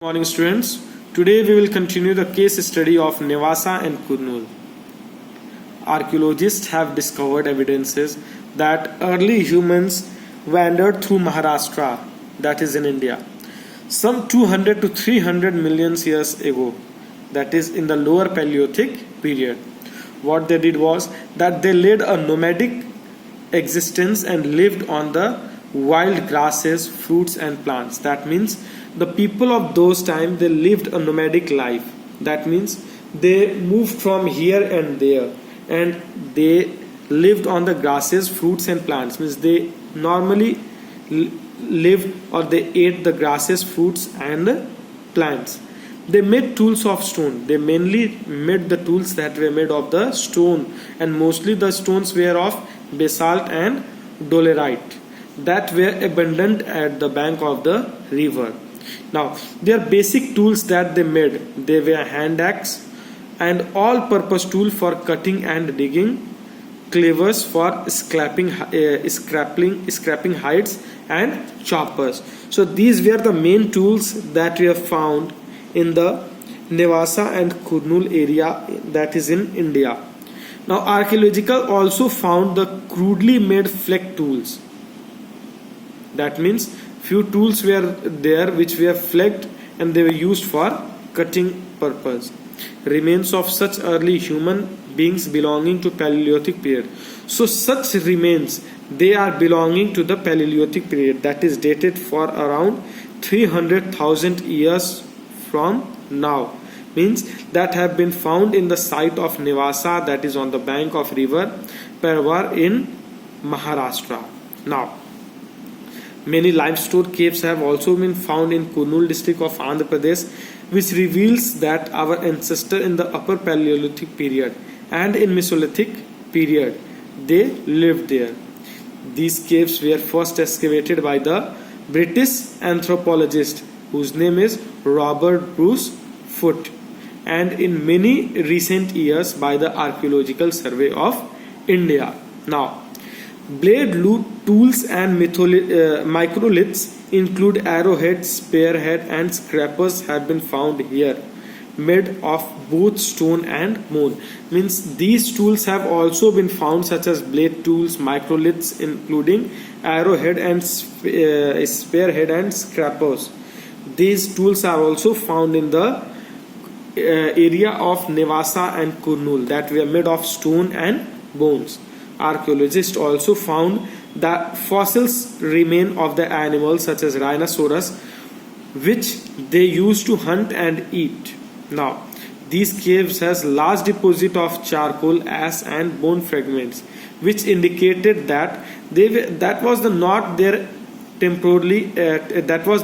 Morning students, today we will continue the case study of Nevasa and Kurnool. Archaeologists have discovered evidences that early humans wandered through Maharashtra, that is in India, some 200 to 300 million years ago, that is in the lower Paleolithic period. What they did was that they led a nomadic existence and lived on the wild grasses, fruits and plants. That means the people of those times, they lived a nomadic life. That means they moved from here and there and they lived on the grasses, fruits and plants. Means they normally lived or they ate the grasses, fruits and plants. They made tools of stone. They mainly made the tools that were made of the stone, and mostly the stones were of basalt and dolerite that were abundant at the bank of the river. Now, their basic tools that they made, they were hand axe and all-purpose tool for cutting and digging, cleavers for scraping hides, and choppers. So these were the main tools that were found in the Nevasa and Kurnool area, that is in India. Now, archaeological also found the crudely made flake tools. That means few tools were there which were flaked and they were used for cutting purpose. Remains of such early human beings belonging to Paleolithic period. So such remains, they are belonging to the Paleolithic period, that is dated for around 300,000 years from now. Means that have been found in the site of Nevasa, that is on the bank of river Parwar in Maharashtra. Now, many limestone caves have also been found in Kurnool district of Andhra Pradesh, which reveals that our ancestors in the upper Paleolithic period and in Mesolithic period, they lived there. These caves were first excavated by the British anthropologist whose name is Robert Bruce Foote, and in many recent years by the Archaeological Survey of India. Now, blade tools and microliths include arrowheads, spearhead and scrapers have been found here, made of both stone and bone. Means these tools have also been found, such as blade tools, microliths including arrowhead and spearhead and scrapers. These tools are also found in the area of Nevasa and Kurnool that were made of stone and bones. Archaeologists also found that fossils remain of the animals such as rhinoceros, which they used to hunt and eat. Now, these caves has large deposit of charcoal, ash and bone fragments, which indicated that that was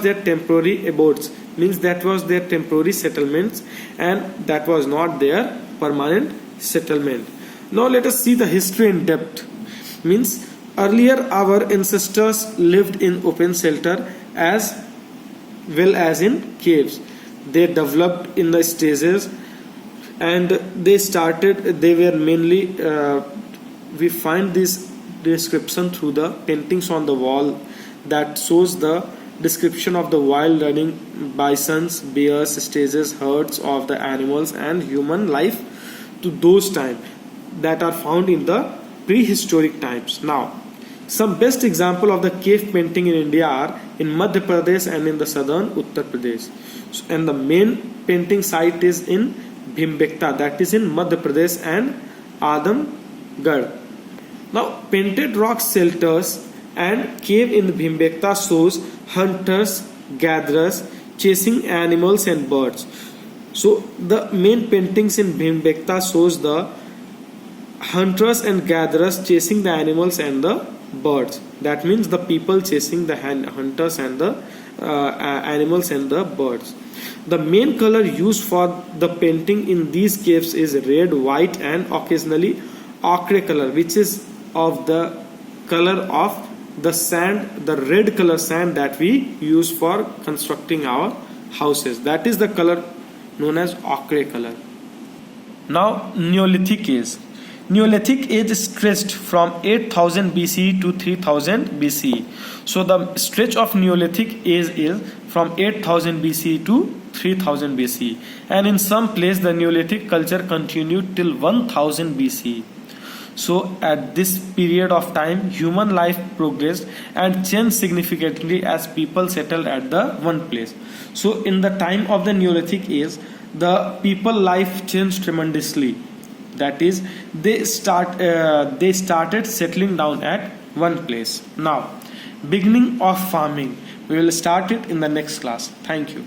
their temporary abodes. Means that was their temporary settlements and that was not their permanent settlement. Now let us see the history in depth. Means earlier our ancestors lived in open shelter as well as in caves. They developed in the stages and they were mainly we find this description through the paintings on the wall that shows the description of the wild running bisons, bears, stages, herds of the animals and human life to those times that are found in the prehistoric times. Now, some best example of the cave painting in India are in Madhya Pradesh and in the southern Uttar Pradesh. And the main painting site is in Bhimbekta, that is in Madhya Pradesh, and Adamgarh. Now, painted rock shelters and cave in Bhimbekta shows hunters, gatherers chasing animals and birds. So the main paintings in Bhimbekta shows the hunters and gatherers chasing the animals and the birds. That means the people chasing the hunters and the animals and the birds. The main color used for the painting in these caves is red, white and occasionally ochre color, which is of the color of the sand, the red color sand that we use for constructing our houses. That is the color known as ochre color. Now, Neolithic age. Neolithic age stretched from 8000 BCE to 3000 BCE. So the stretch of Neolithic age is from 8000 BCE to 3000 BCE, and in some place the Neolithic culture continued till 1000 BCE. So at this period of time, human life progressed and changed significantly as people settled at the one place. So in the time of the Neolithic age, the people life changed tremendously. That is, they started settling down at one place. Now, beginning of farming. We will start it in the next class. Thank you.